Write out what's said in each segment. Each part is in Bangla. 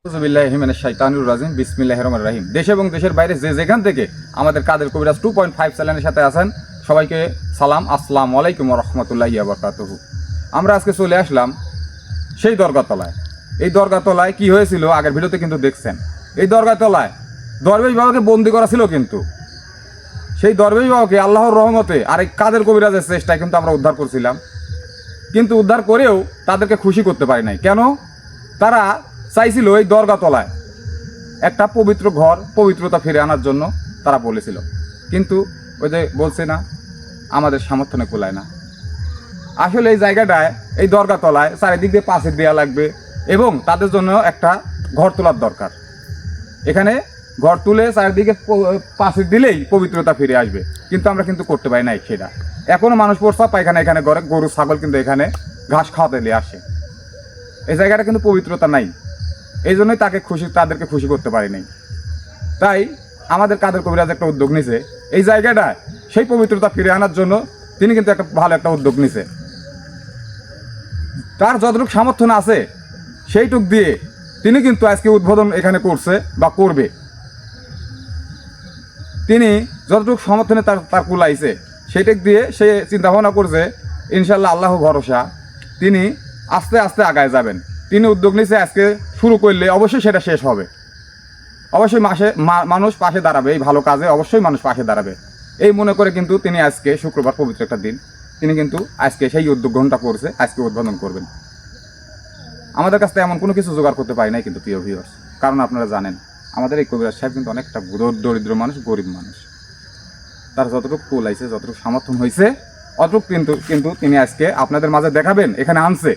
বিসমিল্লাহির রহমানির রহিম। দেশ এবং দেশের বাইরে যে যেখান থেকে আমাদের কাদের কবিরাজ 2.5 চ্যানেলের সাথে আছেন সবাইকে সালাম, আসসালামু আলাইকুম ওয়া রাহমাতুল্লাহি ওয়া বারাকাতুহু। আমরা আজকে চলে আসলাম সেই দরগাতলায়। এই দরগাতলায় কি হয়েছিল আগের ভিডিওতে কিন্তু দেখছেন। এই দরগাতলায় দরবেশ বাবাকে বন্দি করা ছিল, কিন্তু সেই দরবেশ বাবাকে আল্লাহর রহমতে আরেক কাদের কবিরাজের চেষ্টায় কিন্তু আমরা উদ্ধার করছিলাম, কিন্তু উদ্ধার করেও তাদেরকে খুশি করতে পারি নাই। কেন? তারা চাইছিল এই দরগাতলায় একটা পবিত্র ঘর, পবিত্রতা ফিরে আনার জন্য তারা বলেছিল, কিন্তু ওই যে বলছে না, আমাদের সামর্থ্যে কুলায় না। আসলে এই জায়গাটায়, এই দরগাতলায় চারিদিক দিয়ে পাঁচিল দেওয়া লাগবে এবং তাদের জন্য একটা ঘর তোলার দরকার। এখানে ঘর তুলে চারিদিকে পাঁচিল দিলেই পবিত্রতা ফিরে আসবে, কিন্তু আমরা কিন্তু করতে পারি না সেটা। এখনও মানুষ প্রস্তাব পায়খানা এখানে ঘরে, গরু ছাগল কিন্তু এখানে ঘাস খাওয়াতে নিয়ে আসে। এই জায়গাটা কিন্তু পবিত্রতা নাই, এই জন্যই তাদেরকে খুশি করতে পারি নাই। তাই আমাদের কাদের কবিরাজ একটা উদ্যোগ নিছে এই জায়গাটায় সেই পবিত্রতা ফিরে আনার জন্য। তিনি কিন্তু একটা ভালো একটা উদ্যোগ নিছে। তার যতটুকু সামর্থ্য আছে সেইটুক দিয়ে তিনি কিন্তু আজকে উদ্বোধন এখানে করছে বা করবে। তিনি যতটুকু সমর্থনে তার কুলাইছে সেইটুক দিয়ে সে চিন্তাভাবনা করছে, ইনশাল্লাহ আল্লাহ ভরসা তিনি আস্তে আস্তে আগায় যাবেন। তিনি উদ্যোগ নিয়েছে, আজকে শুরু করলে অবশ্যই সেটা শেষ হবে। অবশ্যই মানুষ পাশে দাঁড়াবে, এই ভালো কাজে অবশ্যই মানুষ পাশে দাঁড়াবে এই মনে করে কিন্তু তিনি আজকে শুক্রবার পবিত্র একটা দিন, তিনি কিন্তু আজকে সেই উদ্যোগ গ্রহণটা করছে, আজকে উদ্বোধন করবেন। আমাদের কাছ থেকে এমন কোনো কিছু জোগাড় করতে পারি নাই কিন্তু প্রিয় ভিউয়ার্স, কারণ আপনারা জানেন আমাদের এই কবিরাজ সাহেব কিন্তু অনেকটা দরিদ্র মানুষ, গরিব মানুষ। তার যতটুকু কুলাইছে, যতটুকু সমর্থন হয়েছে অতটুকু কিন্তু তিনি আজকে আপনাদের মাঝে দেখাবেন, এখানে আনছে।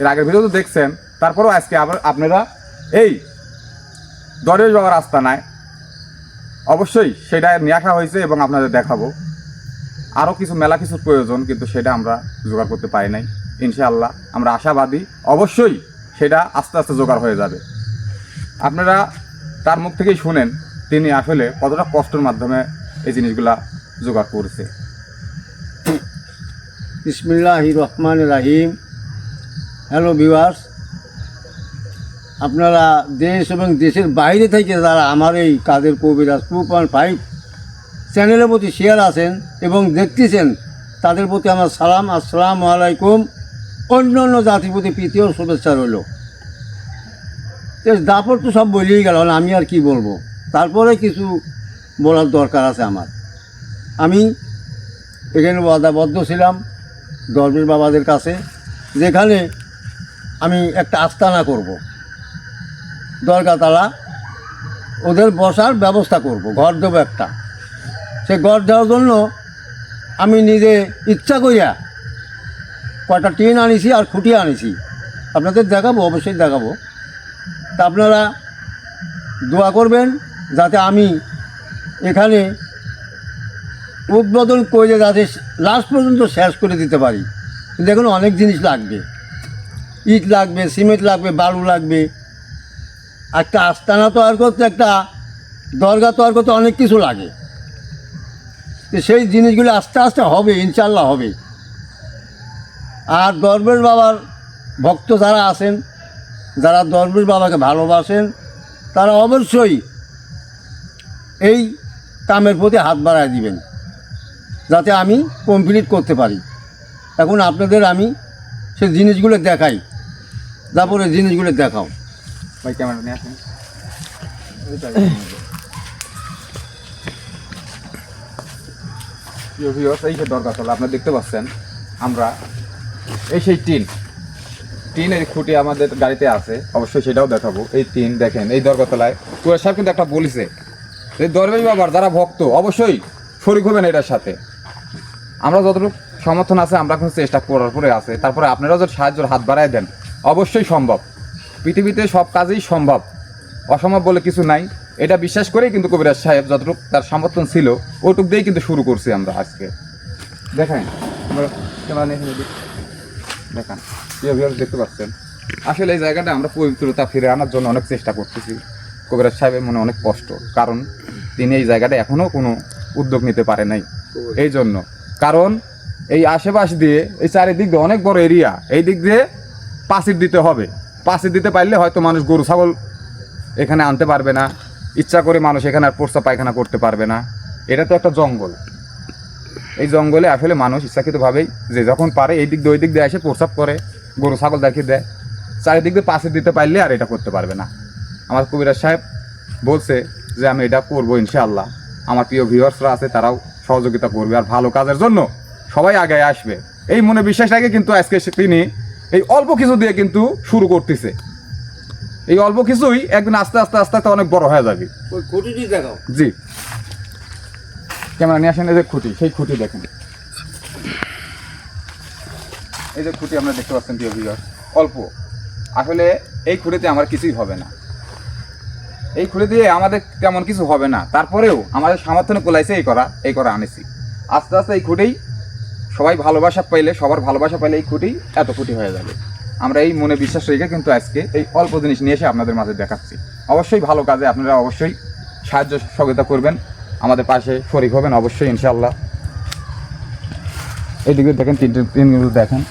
এর আগের ভিডিও তো দেখছেন, তারপরেও আজকে আবার আপনারা এই দরবেশ বাবার আস্তানায় অবশ্যই সেটা নিয়ে আসা হয়েছে এবং আপনাদের দেখাবো। আরও কিছু মেলা কিছুর প্রয়োজন, কিন্তু সেটা আমরা জোগাড় করতে পারি নাই। ইনশাআল্লাহ আমরা আশাবাদী, অবশ্যই সেটা আস্তে আস্তে জোগাড় হয়ে যাবে। আপনারা তার মুখ থেকেই শুনেন তিনি আসলে কতটা কষ্টের মাধ্যমে এই জিনিসগুলা জোগাড় করেছে। বিসমিল্লাহির রহমানির রহিম। হ্যালো ভিউয়ার্স, আপনারা দেশ এবং দেশের বাইরে থেকে যারা আমার এই কাদের কবিরাজ 2.5 চ্যানেলের প্রতি শেয়ার আছেন এবং দেখতেছেন, তাদের প্রতি আমার সালাম, আসসালামু আলাইকুম। অন্য অন্য জাতির প্রতি প্রীতি ও শুভেচ্ছা রইল। দাপট তো সব বলেই গেল, আমি আর কি বলবো। তারপরে কিছু বলার দরকার আছে আমার। আমি এখানে ওয়াদাবদ্ধ ছিলাম দরবেশ বাবাদের কাছে, যেখানে আমি একটা আস্তানা করব, দরগাতলা ওদের বসার ব্যবস্থা করব, ঘর দেবো একটা। সে ঘর দেওয়ার জন্য আমি নিজে ইচ্ছা করিয়া কয়টা টিন আনিছি আর খুঁটি আনিছি, আপনাদের দেখাবো, অবশ্যই দেখাবো। তা আপনারা দোয়া করবেন যাতে আমি এখানে উদ্বোধন করে যাতে লাস্ট পর্যন্ত শেষ করে দিতে পারি। কিন্তু এখন অনেক জিনিস লাগবে, ইট লাগবে, সিমেন্ট লাগবে, বালু লাগবে। একটা আস্তানা তৈরি করতে, একটা দরগা তৈরি করতে অনেক কিছু লাগে। তো সেই জিনিসগুলো আস্তে আস্তে হবে, ইনশাল্লাহ হবে। আর দরবেশ বাবার ভক্ত যারা আছেন, যারা দরবেশ বাবাকে ভালোবাসেন, তারা অবশ্যই এই কামের প্রতি হাত বাড়ায় দিবেন যাতে আমি কমপ্লিট করতে পারি। এখন আপনাদের আমি সেই জিনিসগুলো দেখাই, তারপরে জিনিসগুলো দেখাও। ভাই ক্যামেরা নিয়ে আসেন। এই যে দরগাতলা আপনারা দেখতে পাচ্ছেন, আমরা এই সেই টিনের খুঁটি আমাদের গাড়িতে আছে, অবশ্যই সেটাও দেখাবো। এই টিন দেখেন, এই দরগাতলায় কুরাশ সাহেব কিন্তু একটা বলেছে, এই দরবেশ বাবার যারা ভক্ত অবশ্যই শরীক হবেন এটার সাথে। আমরা যতটুকু সমর্থন আছে আমরা কিন্তু চেষ্টা করার পরে আছে, তারপরে আপনারাও যদি সাহায্যের হাত বাড়ায় দেন অবশ্যই সম্ভব। পৃথিবীতে সব কাজেই সম্ভব, অসম্ভব বলে কিছু নাই। এটা বিশ্বাস করেই কিন্তু কবিরাজ সাহেব যতটুকু তার সমর্থন ছিল ওটুক দিয়েই কিন্তু শুরু করছি আমরা আজকে। দেখেন দেখান, দেখতে পাচ্ছেন আসলে এই জায়গাটা আমরা পবিত্রতা ফিরে আনার জন্য অনেক চেষ্টা করতেছি। কবিরাজ সাহেবের মনে অনেক কষ্ট, কারণ তিনি এই জায়গাটা এখনও কোনো উদ্যোগ নিতে পারে নাই। এই জন্য, কারণ এই আশেপাশ দিয়ে এই চারিদিক দিয়ে অনেক বড় এরিয়া, এই দিক দিয়ে পাঁচিল দিতে হবে। পাঁচিল দিতে পারলে হয়তো মানুষ গরু ছাগল এখানে আনতে পারবে না, ইচ্ছা করে মানুষ এখানে আর প্রস্রাব পায়খানা করতে পারবে না। এটা তো একটা জঙ্গল, এই জঙ্গলে আসলে মানুষ ইচ্ছাকৃতভাবেই যে যখন পারে এই দিক দিয়ে ওই দিক দিয়ে এসে প্রস্রাব করে, গরু ছাগল দেখিয়ে দেয়, চারিদিক দিয়ে পাশে দিতে পারলে আর এটা করতে পারবে না। আমার কবিরাজ সাহেব বলছে যে আমি এটা করবো ইনশাআল্লাহ। আমার প্রিয় ভিউয়ার্সরা আছে, তারাও সহযোগিতা করবে, আর ভালো কাজের জন্য সবাই আগে আসবে এই মনে বিশ্বাস রাখে কিন্তু আজকে তিনি এই অল্প কিছু দিয়ে কিন্তু শুরু করতেছে। এই অল্প কিছুই একদিন আস্তে আস্তে আস্তে আস্তে অনেক বড় হয়ে যাবে। ওই খুঁটিটি দেখাও। জি, ক্যামেরা নিয়ে আসেন। এই যে খুঁটি, সেই খুঁটি দেখেন, এই যে খুঁটি আমরা দেখতে পাচ্ছেন প্রিয় ভিউয়ার, অল্প। আসলে এই খুঁটিতে আমার কিছুই হবে না, এই খুঁটি দিয়ে আমাদের তেমন কিছু হবে না, তারপরেও আমাদের সামর্থ্য কোলাইছে এই করা আনেছি। আস্তে আস্তে এই খুঁটেই সবাই ভালোবাসা পাইলে, সবার ভালোবাসা পাইলে এই খুঁটি এত খুঁটি হয়ে যাবে। আমরা এই মনে বিশ্বাস রেখে কিন্তু আজকে এই অল্প জিনিস নিয়ে এসে আপনাদের মাঝে দেখাচ্ছি। অবশ্যই ভালো কাজে আপনারা অবশ্যই সাহায্য সহযোগিতা করবেন, আমাদের পাশে শরীক হবেন অবশ্যই ইনশাআল্লাহ। এইদিকে দেখেন, তিনগুলো দেখেন,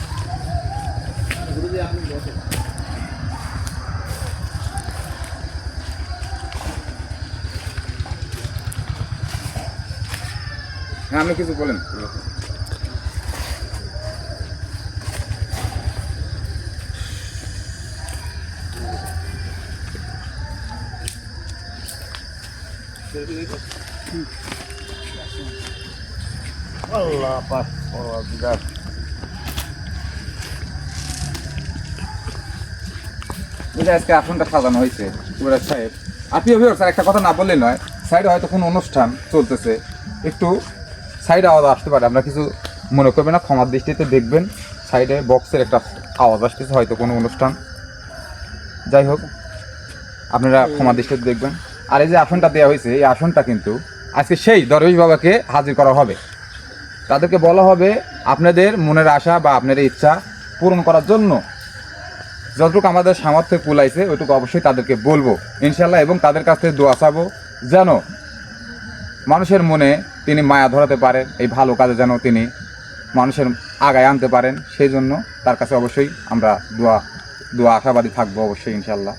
হ্যাঁ আপনি কিছু বলেন। আল্লাহ পাক পরওয়ারদিগার। বুঝে আজকে আসনটা সাজানো হয়েছে কবিরাজ সাহেব। আপনিও ভিউয়ার্স, স্যার একটা কথা না বললে নয়, সাইডে হয়তো কোনো অনুষ্ঠান চলতেছে, একটু সাইডে আওয়াজ আসতে পারে, আপনারা কিছু মনে করবেন না, ক্ষমার দৃষ্টিতে দেখবেন। সাইডে বক্সের একটা আওয়াজ আসতেছে, হয়তো কোনো অনুষ্ঠান, যাই হোক আপনারা ক্ষমার দৃষ্টিতে দেখবেন। আর এই যে আসনটা দেওয়া হয়েছে, এই আসনটা কিন্তু আজকে সেই দরবেশ বাবাকে হাজির করা হবে। তাদেরকে বলা হবে আপনাদের মনের আশা বা আপনাদের ইচ্ছা পূরণ করার জন্য যতটুকু আমাদের সামর্থ্যে কুলাইছে ওইটুকু অবশ্যই তাদেরকে বলবো ইনশাল্লাহ, এবং তাদের কাছ থেকে দোয়া চাবো যেন মানুষের মনে তিনি মায়া ধরাতে পারেন, এই ভালো কাজে যেন তিনি মানুষের আগায় আনতে পারেন। সেই জন্য তার কাছে অবশ্যই আমরা দোয়া আশাবাদী থাকবো অবশ্যই ইনশাল্লাহ।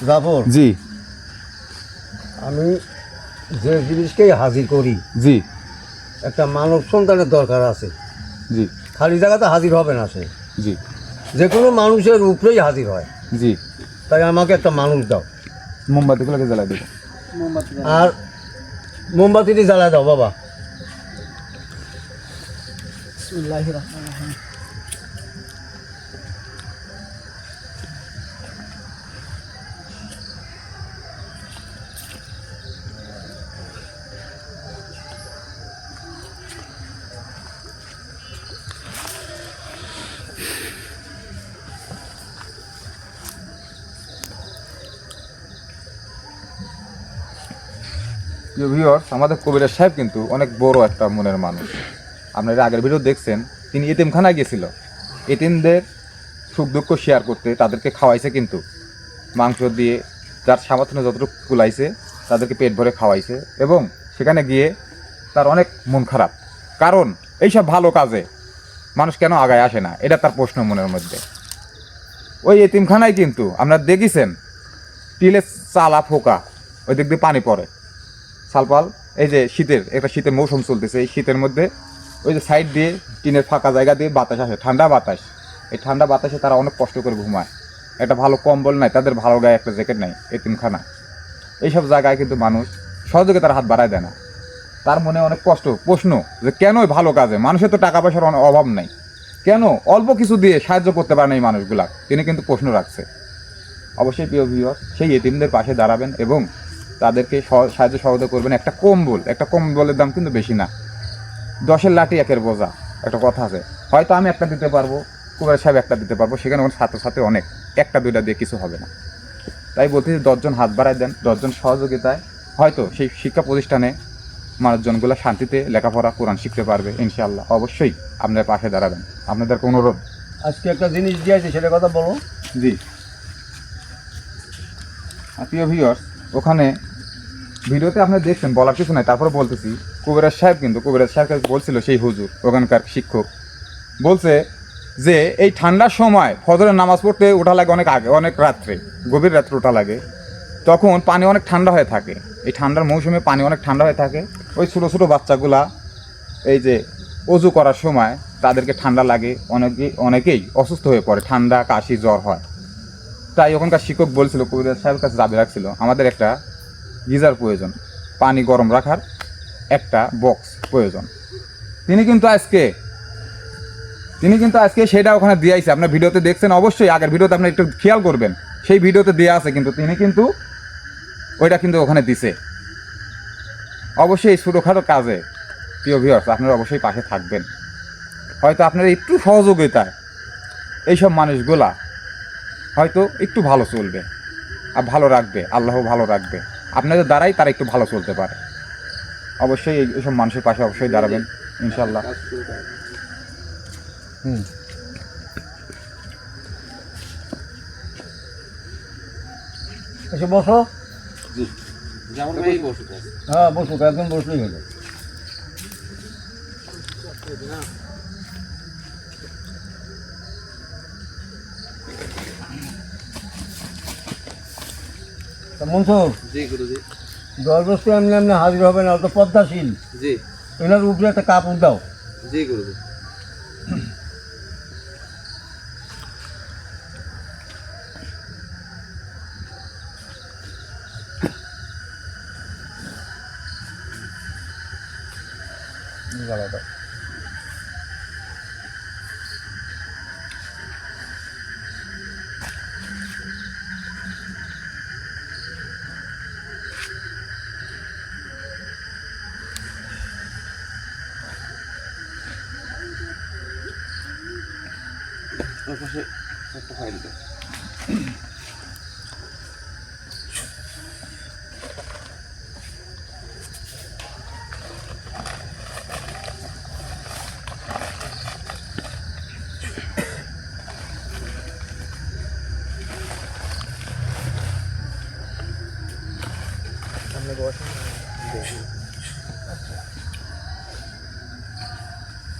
জাফর, জি আমি যে জিনিসকেই হাজির করি, জি একটা মানব সন্তানের দরকার আছে। জি খালি জায়গাতে হাজির হবে না সে, জি যে কোনো মানুষের উপরেই হাজির হয়। জি তাই আমাকে একটা মানুষ দাও, মোমবাতিগুলোকে জ্বালাই দেবো, আর মোমবাতিটি জ্বালায় দাও বাবা। ভিউয়ার্স, আমাদের কবিরাজ সাহেব কিন্তু অনেক বড় একটা মনের মানুষ। আপনারা আগের ভিডিও দেখছেন, তিনি এতিমখানায় গেছিল, এতিমদের সুখ দুঃখ শেয়ার করতে, তাদেরকে খাওয়াইছে, কিন্তু মাংস দিয়ে যার সামর্থ্য যতটুকু কুলাইছে তাদেরকে পেট ভরে খাওয়াইছে। এবং সেখানে গিয়ে তার অনেক মন খারাপ, কারণ এইসব ভালো কাজে মানুষ কেন আগায় আসে না, এটা তার প্রশ্ন মনের মধ্যে। ওই এতিমখানায় কিন্তু আপনারা দেখেছেন টিলের চালা ফোকা, ওই দিক দিয়ে পানি পড়ে সালপাল। এই যে শীতের মৌসুম চলতেছে, এই শীতের মধ্যে ওই যে সাইড দিয়ে টিনের ফাঁকা জায়গা দিয়ে বাতাস আসে, ঠান্ডা বাতাস, এই ঠান্ডা বাতাসে তারা অনেক কষ্ট করে ঘুমায়। একটা ভালো কম্বল নাই তাদের, ভালো গায়ে একটা জ্যাকেট নাই, এতিমখানা। এইসব জায়গায় কিন্তু মানুষ সহযোগে তার হাত বাড়ায় দেয় না। তার মনে অনেক প্রশ্ন যে কেন ভালো কাজে, মানুষের তো টাকা পয়সার অভাব নাই, কেন অল্প কিছু দিয়ে সাহায্য করতে পারে না এই মানুষগুলা, তিনি কিন্তু প্রশ্ন রাখছে। অবশ্যই প্রিয় ভিউয়ার্স, সেই এতিমদের পাশে দাঁড়াবেন এবং তাদেরকে সাহায্য সহযোগিতা করবেন। একটা কম্বলের দাম কিন্তু বেশি না, 10-এর লাঠি 1-এর বোঝা, একটা কথা আছে। হয়তো আমি একটা দিতে পারবো, কবিরাজ সাহেব একটা দিতে পারবো, সেখানে সাথে অনেক, একটা দুইটা দিয়ে কিছু হবে না। তাই বলতে 10 জন হাত বাড়ায় দেন, 10 জন সহযোগিতায় হয়তো সেই শিক্ষা প্রতিষ্ঠানে মানুষজনগুলো শান্তিতে লেখাপড়া কোরআন শিখতে পারবে ইনশাআল্লাহ। অবশ্যই আপনার পাশে দাঁড়াবেন, আপনাদেরকে অনুরোধ। আজকে একটা জিনিস দিয়েছে, সেটা কথা বলো। জি প্রিয় ভিউয়ার্স, ওখানে ভিডিওতে আপনি দেখছেন, বলার কিছু নাই, তারপরে বলতেছি, কবিরাজ সাহেব কিন্তু কবিরাজ সাহেবকে বলছিল সেই হুজুর, ওখানকার শিক্ষক, বলছে যে এই ঠান্ডার সময় ফজরের নামাজ পড়তে ওঠা লাগে অনেক আগে, অনেক রাত্রে, গভীর রাত্রে ওঠা লাগে, তখন পানি অনেক ঠান্ডা হয়ে থাকে। এই ঠান্ডার মৌসুমে পানি অনেক ঠান্ডা হয়ে থাকে। ওই ছোটো ছোটো বাচ্চাগুলা এই যে অজু করার সময় তাদেরকে ঠান্ডা লাগে, অনেকেই অসুস্থ হয়ে পড়ে, ঠান্ডা কাশি জ্বর হয়। তাই ওখানকার শিক্ষক বলছিল, কবিরাজ সাহেবের কাছে দাবি রাখছিল, আমাদের একটা গিজার প্রয়োজন, পানি গরম রাখার একটা বক্স প্রয়োজন। তিনি কিন্তু আজকে সেটা ওখানে দিয়ে আইছে। আপনার ভিডিওতে দেখছেন, অবশ্যই আগের ভিডিওতে আপনি একটু খেয়াল করবেন, সেই ভিডিওতে দেওয়া আছে, কিন্তু তিনি কিন্তু ওইটা কিন্তু ওখানে দিছে। অবশ্যই এই ছোটোখাটো কাজে প্রিয় ভিউয়ার্স আপনারা অবশ্যই পাশে থাকবেন। হয়তো আপনারা একটু সহযোগিতায় এইসব মানুষগুলা হয়তো একটু ভালো চলবে আর ভালো রাখবে, আল্লাহ ভালো রাখবে, আপনাদের দ্বারাই তারা একটু ভালো চলতে পারে। অবশ্যই এইসব মানুষের পাশে অবশ্যই দাঁড়াবেন ইনশাল্লাহ। এসে বসো। জি যেমন ভাই বসুক। হ্যাঁ বসুক, একদম বসলেই হলো। মনসুর, জি গুরুজি। দরবস্তি এমনি এমনি হাজির হবে না, তো পদ্মাশীল। জি এনার উপরে একটা কাপড় দাও। জি গুরুজি। ওর পাশে একটা ফাইল দাও।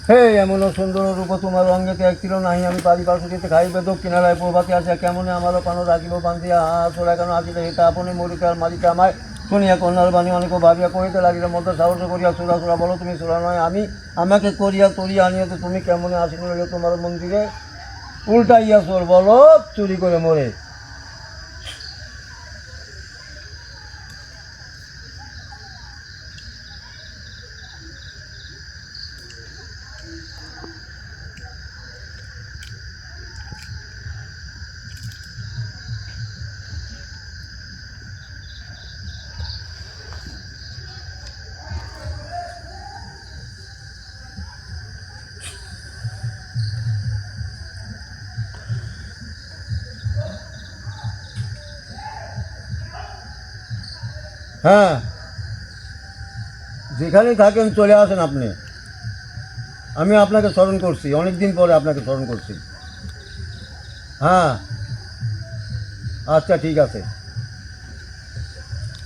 হে এমন সুন্দর রূপ তোমার অঙ্গেতে এক ছিল নাহি, আমি পারি পার্শ্বটিতে খাইবে দক্ষিণালয় প্রভাতে আসিয়া কেমনে আমারও কানো রাখিব বান্ধিয়া তোরা কেন আসিলে হেতা আপনি মরিতে আর মারিতে আমায় শুনিয়া কন্যার বাণী অনেক ভাবিয়া কহিতে লাগিল মধ্যে সাহস করিয়া সুরা সুরা বলো তুমি সুরা নয় আমি, আমাকে করিয়া তরিয়া আনিয়াতে তুমি কেমনে আসিনি রইল তোমার মন্দিরে, উল্টাইয়া চোর বলো চুরি করে মরে। হ্যাঁ যেখানেই থাকেন চলে আসেন আপনি, আমি আপনাকে স্মরণ করছি, অনেক দিন পরে আপনাকে স্মরণ করছি। হ্যাঁ আচ্ছা ঠিক আছে,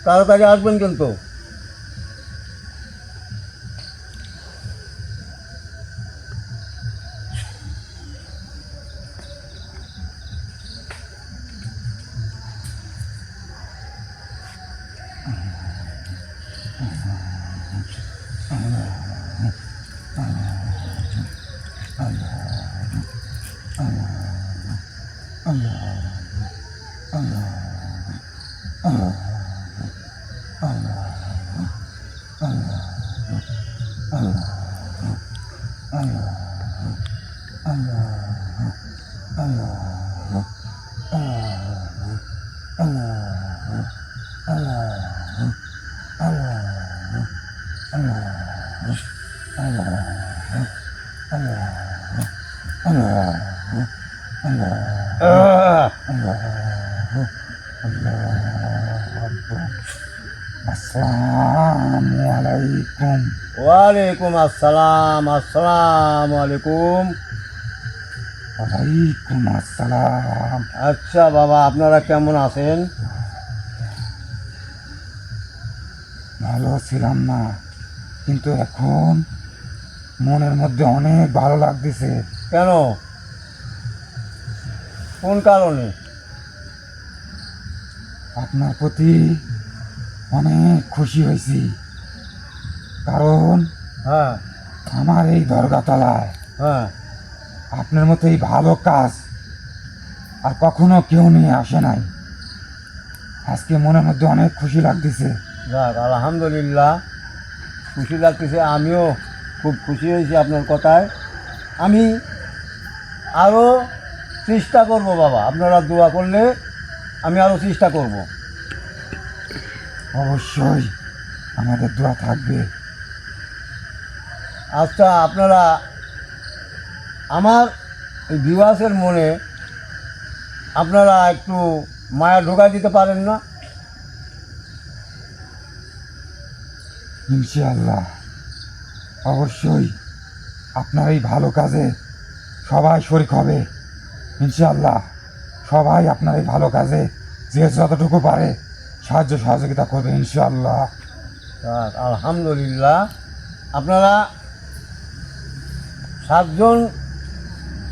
তাড়াতাড়ি আসবেন কিন্তু। আসসালামু আলাইকুম। ওয়ালাইকুম আসসালাম। আসসালামু আলাইকুম। ওয়ালাইকুম আসসালাম। আচ্ছা বাবা, আপনারা কেমন আছেন? ভালো ছিলাম না, কিন্তু এখন মনের মধ্যে অনেক ভালো লাগতেছে। কেন, কোন কারণে? আপনার প্রতি অনেক খুশি হয়েছি, কারণ হ্যাঁ আমার এই দরগাতলায় হ্যাঁ আপনার মতো এই ভালো কাজ আর কখনো কেউ নিয়ে আসে নাই। আজকে মনের মধ্যে অনেক খুশি লাগতেছে। যাক, আলহামদুলিল্লাহ, খুশি লাগতেছে। আমিও খুব খুশি হয়েছি আপনার কথায়। আমি আরও চেষ্টা করব বাবা, আপনারা দোয়া করলে আমি আরও চেষ্টা করব। অবশ্যই আমাদের দোয়া থাকবে। আচ্ছা, আপনারা আমার এই ভিউয়ার্সের মনে আপনারা একটু মায়া ঢোকা দিতে পারেন না? ইনশাআল্লাহ অবশ্যই আপনার এই ভালো কাজে সবাই শরিক হবে। ইনশাআল্লাহ সবাই আপনার এই ভালো কাজে যে যতটুকু পারে সাহায্য সহযোগিতা করবে ইনশাআল্লাহ। যাক, আলহামদুলিল্লাহ। আপনারা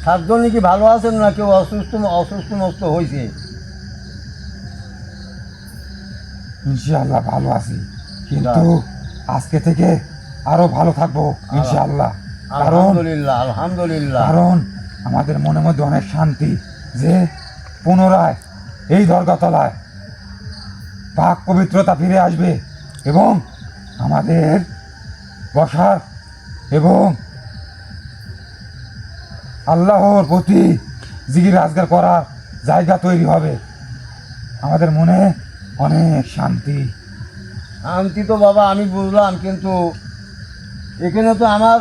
সাতজনই কি ভালো আছেন, না কেউ অসুস্থ মস্ত হয়েছে? ইনশাআল্লাহ ভালো আছি, কিন্তু আজকে থেকে আরো ভালো থাকবো ইনশাআল্লাহ। কারণ আলহামদুলিল্লাহ, আলহামদুলিল্লাহ। কারণ আমাদের মনের মধ্যে অনেক শান্তি যে পুনরায় এই দরগাতলায় পাক পবিত্রতা ফিরে আসবে এবং আমাদের বসার এবং আল্লাহর প্রতি জিকির আজগার করার জায়গা তৈরি হবে। আমাদের মনে অনেক শান্তি। শান্তি তো বাবা আমি বুঝলাম, কিন্তু এখানে তো আমার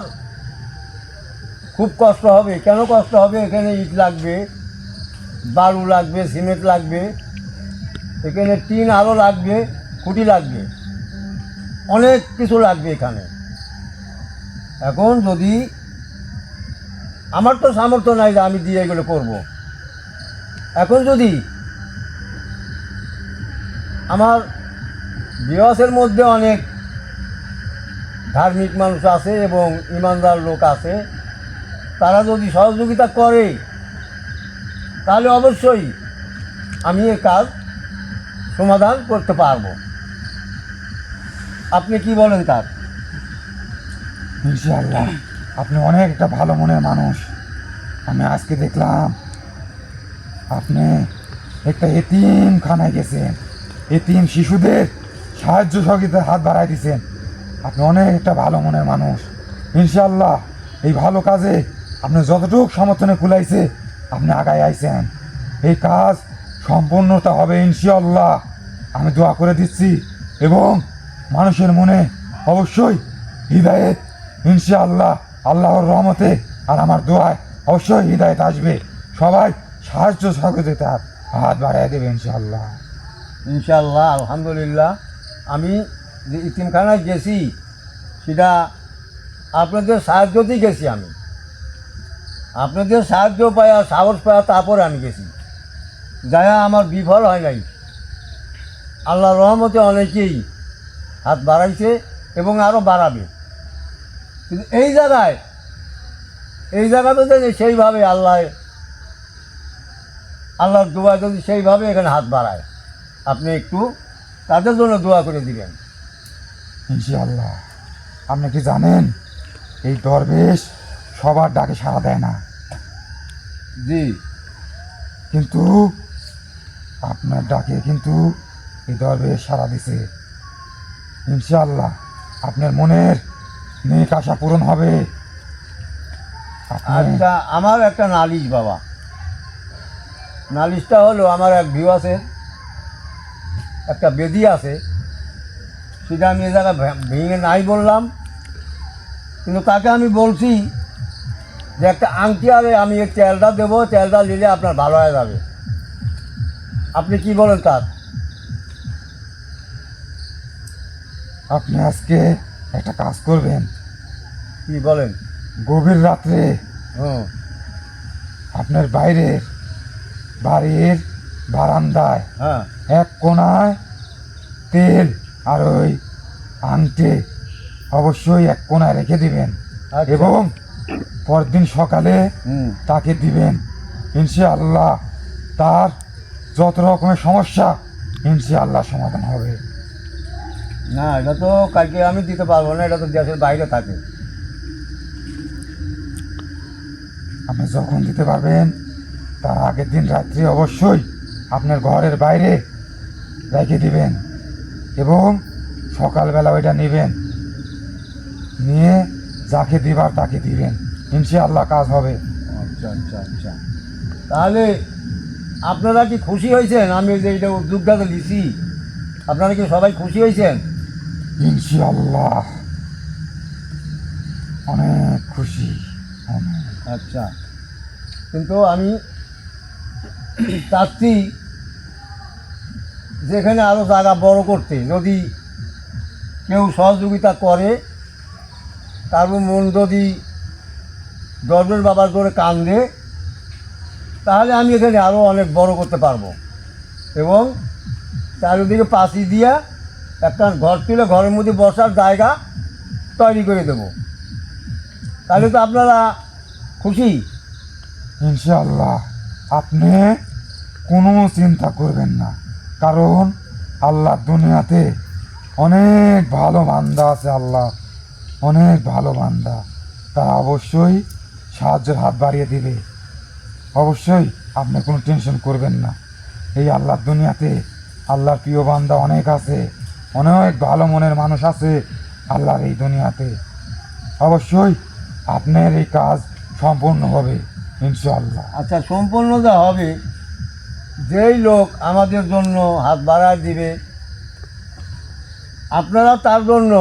খুব কষ্ট হবে। কেন কষ্ট হবে? এখানে ইট লাগবে, বালু লাগবে, সিমেন্ট লাগবে, এখানে টিন আরও লাগবে, খুঁটি লাগবে, অনেক কিছু লাগবে এখানে। এখন যদি আমার তো সামর্থ্য নাই যে আমি দিয়ে এগুলো করব। এখন যদি আমার বিবাসের মধ্যে অনেক ধার্মিক মানুষ আছে এবং ইমানদার লোক আছে, তারা যদি সহযোগিতা করে তাহলে অবশ্যই আমি এই কাজ সমাধান করতে পারবো। আপনি কি বলেন তার? ইনশাআল্লাহ আপনি অনেক একটা ভালো মনের মানুষ। আমি আজকে দেখলাম আপনি একটা এতিমখানায় গেছেন, এতিম শিশুদের সাহায্য সহযোগিতার হাত বাড়াই দিয়েছেন। আপনি অনেক একটা ভালো মনের মানুষ। ইনশাআল্লাহ এই ভালো কাজে আপনি যতটুকু সমর্থনে কুলাইছে আপনি আগায় আইছেন। এই কাজ সম্পূর্ণতা হবে ইনশাআল্লাহ, আমি দোয়া করে দিচ্ছি। এবং মানুষের মনে অবশ্যই হৃদায়েত ইনশাআল্লাহ আল্লাহর রহমতে আর আমার দোয়ায় অবশ্যই হৃদায়েত আসবে। সবাই সাহায্য সহযোগিতার হাত বাড়াই দেবে ইনশাআল্লাহ। ইনশাআল্লাহ, আলহামদুলিল্লাহ। আমি যে ইতিমখানায় গেছি সেটা আপনাদের সাহায্যতেই গেছি। আমি আপনাদের সাহায্য পায়া, সাহস পায়া, তারপরে আমি গেছি। যায়া আমার বিফল হয় নাই। আল্লাহর রহমতে অনেকেই হাত বাড়াইছে এবং আরও বাড়াবে। কিন্তু এই জায়গাতে যদি সেইভাবে আল্লাহর দোয়া যদি সেইভাবে এখানে হাত বাড়ায়, আপনি একটু তাদের জন্য দোয়া করে দিবেন ইনশাআল্লাহ। আপনি কি জানেন এই দরবেশ সবার ডাকে সাড়া দেয় না, জি। কিন্তু আপনার ডাকে কিন্তু এই দরবেশ সাড়া দিছে। ইনশাআল্লাহ আপনার মনের নেক আশা পূরণ হবে। আচ্ছা, আমার একটা নালিশ বাবা। নালিশটা হলো, আমার এক ভিউ আছে, একটা বেদি আছে, সেটা আমি এ জায়গায় ভেঙে নাই বললাম, কিন্তু তাকে আমি বলছি যে একটা আংটি আরে আমি এই তেলটা দেবো, তেলটা নিলে আপনার ভালো হয়ে যাবে। আপনি কি বলেন তার? আপনি আজকে একটা কাজ করবেন, কি বলেন? গভীর রাত্রে হুম, আপনার বাইরের বাড়ির বারান্দায় হ্যাঁ, এক কোণায় তেল আর ওই আংটি অবশ্যই এক কোণায় রেখে দিবেন। আচ্ছা। এবং পরদিন সকালে হুম। তাকে দিবেন। ইনশাআল্লাহ তার যত রকমের সমস্যা ইনশাআল্লাহ সমাধান হবে। না, এটা তো কালকে আমি দিতে পারবো না, এটা তো দেশের বাইরে থাকে। আপনি যখন দিতে পারবেন তার আগের দিন রাত্রি অবশ্যই আপনার ঘরের বাইরে রেখে দিবেন এবং সকালবেলা ওইটা নেবেন, নিয়ে যাকে দিবার তাকে দিবেন, ইনশাআল্লাহ কাজ হবে। আচ্ছা আচ্ছা আচ্ছা, তাহলে আপনারা কি খুশি হয়েছেন? আমি যে এটা উদ্যোগটা দিছি, আপনারা কি সবাই খুশি হয়েছেন? ইনশাআল্লাহ অনেক খুশি, অনেক। আচ্ছা, কিন্তু আমি চাচ্ছি যেখানে আরও জায়গা বড় করতে, যদি কেউ সহযোগিতা করে, তারপর মন যদি দরবেশ বাবার করে কান্দে, তাহলে আমি এখানে আরও অনেক বড় করতে পারবো এবং চারিদিকে পাশি দিয়া একটা ঘর তুলে ঘরের মধ্যে বসার জায়গা তৈরি করে দেবো। তাহলে তো আপনারা খুশি? ইনশাআল্লাহ আপনি কোনো চিন্তা করবেন না, কারণ আল্লাহ দুনিয়াতে অনেক ভালো বান্দা আছে। আল্লাহ অনেক ভালো বান্দা, তারা অবশ্যই সাহায্যের হাত বাড়িয়ে দিবে। অবশ্যই আপনি কোনো টেনশন করবেন না। এই আল্লাহর দুনিয়াতে আল্লাহর প্রিয় বান্দা অনেক আছে, অনেক ভালো মনের মানুষ আছে আল্লাহর এই দুনিয়াতে। অবশ্যই আপনার এই কাজ সম্পূর্ণ হবে ইনশাআল্লাহ। আচ্ছা, সম্পূর্ণ যা হবে, যেই লোক আমাদের জন্য হাত বাড়ায় দিবে, আপনারা তার জন্য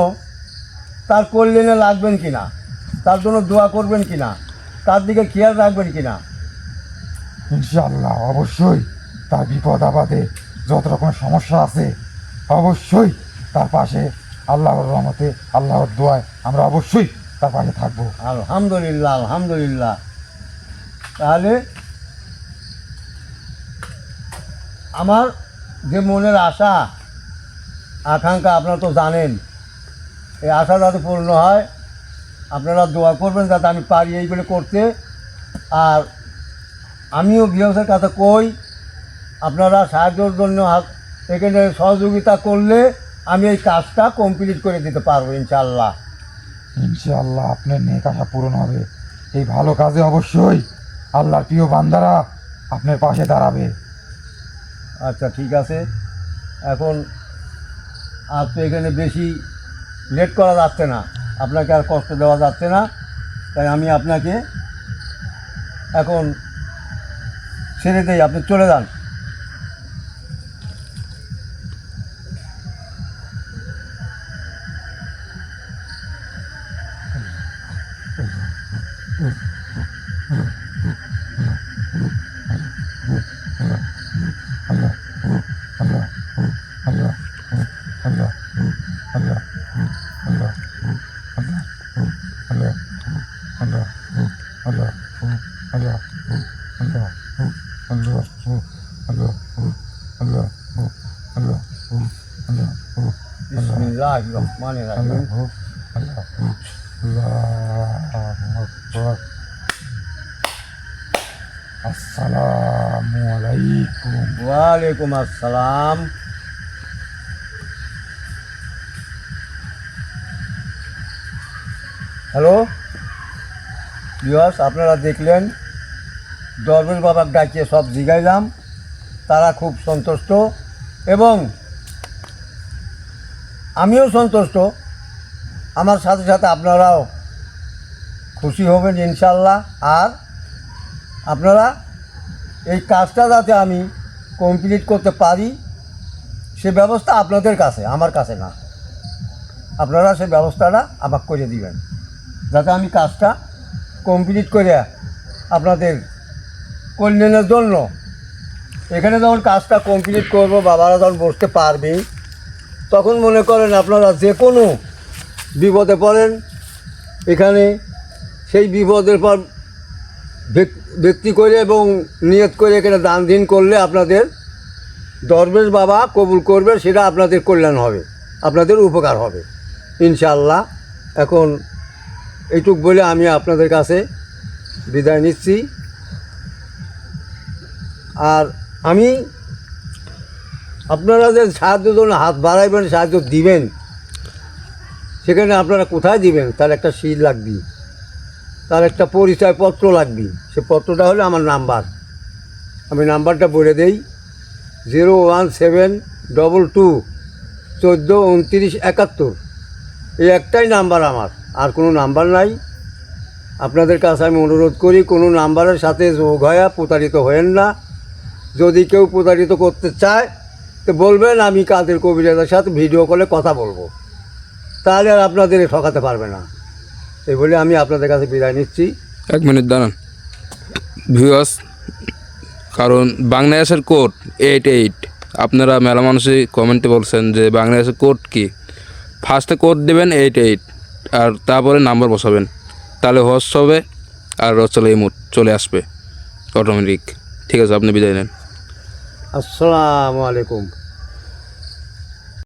তার কল্যাণে লাগবেন কিনা, তার জন্য দোয়া করবেন কিনা, তার দিকে খেয়াল রাখবেন কিনা? ইনশাআল্লাহ অবশ্যই তার বিপদ আপদে যত রকমের সমস্যা আছে অবশ্যই তার পাশে আল্লাহর রহমতে আল্লাহর দোয়ায় আমরা অবশ্যই তার পাশে থাকবো। আলহামদুলিল্লাহ, আলহামদুলিল্লাহ। তাহলে আমার যে মনের আশা আকাঙ্ক্ষা আপনারা তো জানেন, এই আশা যাতে পূর্ণ হয়, আপনারা দোয়া করবেন যাতে আমি পারি এইগুলো করতে। আর আমিও বিহসের কাছে কই, আপনারা সাহায্যের জন্য এখানে সহযোগিতা করলে আমি এই কাজটা কমপ্লিট করে দিতে পারবো ইনশাআল্লাহ। ইনশাআল্লাহ আপনার নেক আশা পূরণ হবে। এই ভালো কাজে অবশ্যই আল্লাহর প্রিয় বান্দারা আপনার পাশে দাঁড়াবে। আচ্ছা, ঠিক আছে। এখন আর তো এখানে বেশি লেট করা যাচ্ছে না, আপনাকে আর কষ্ট দেওয়া যাচ্ছে না, তাই আমি আপনাকে এখন ছেড়ে দেই, আপনি চলে যান। আল্লাহ আল্লাহ আল্লাহ আল্লাহ আল্লাহ আল্লাহ আল্লাহ আল্লাহ আল্লাহ আল্লাহ আল্লাহ আল্লাহ আল্লাহ আল্লাহ আল্লাহ আল্লাহ আল্লাহ বিসমিল্লাহির রহমানির রহিম। আল্লাহু আকবার। আসসালামু আলাইকুম। ওয়ালাইকুম আসসালাম। হ্যালো ভিউয়ার্স, আপনারা দেখলেন দরবেশ বাবার ডাকিয়ে সব জিগাইলাম, তারা খুব সন্তুষ্ট এবং আমিও সন্তুষ্ট। আমার সাথে সাথে আপনারাও খুশি হবেন ইনশাল্লাহ। আর আপনারা এই কাজটা যাতে আমি কমপ্লিট করতে পারি সে ব্যবস্থা আপনাদের কাছে, আমার কাছে না। আপনারা সে ব্যবস্থাটা আমাকে করে দিবেন যাতে আমি কাজটা কমপ্লিট করে আপনাদের কল্যাণের জন্য এখানে যখন কাজটা কমপ্লিট করব, বাবারা যখন বসতে পারবে, তখন মনে করেন আপনারা যে কোনো বিপদে পড়েন, এখানে সেই বিপদের পর ব্যক্তি করে এবং নিয়ত করে এখানে দান দিন করলে আপনাদের দরবেশ বাবা কবুল করবে, সেটা আপনাদের কল্যাণ হবে, আপনাদের উপকার হবে ইনশাআল্লাহ। এখন এইটুক বলে আমি আপনাদের কাছে বিদায় নিচ্ছি। আর আমি আপনারা যে সাহায্যের জন্য হাত বাড়াইবেন, সাহায্য দিবেন, সেখানে আপনারা কোথায় দিবেন তার একটা সিল লাগবে, তার একটা পরিচয়পত্র লাগবে। সে পত্রটা হলো আমার নাম্বার। আমি নাম্বারটা বলে দেই, 01722142971। এই একটাই নাম্বার আমার, আর কোনো নাম্বার নাই। আপনাদের কাছে আমি অনুরোধ করি, কোনো নাম্বারের সাথে যোগ হয়ে প্রতারিত হয়েন না। যদি কেউ প্রতারিত করতে চায় তো বলবেন, আমি কাদের কবিরাজের সাথে ভিডিও কলে কথা বলবো, তাহলে আর আপনাদের ঠকাতে পারবে না। এই বলে আমি আপনাদের কাছে বিদায় নিচ্ছি। 1 মিনিট দাঁড়ান ভিউয়ার্স, কারণ বাংলাদেশের কোড 88। আপনারা মেলা মানুষই কমেন্টে বলছেন যে বাংলাদেশের কোড কি। ফার্স্টে কোড দেবেন 88, আর তারপরে নাম্বার বসাবেন, তাহলে হোস্ট হবে আর চলে ইমোট চলে আসবে অটোমেটিক। ঠিক আছে, আপনি বিদায় নেন। আসসালামু আলাইকুম।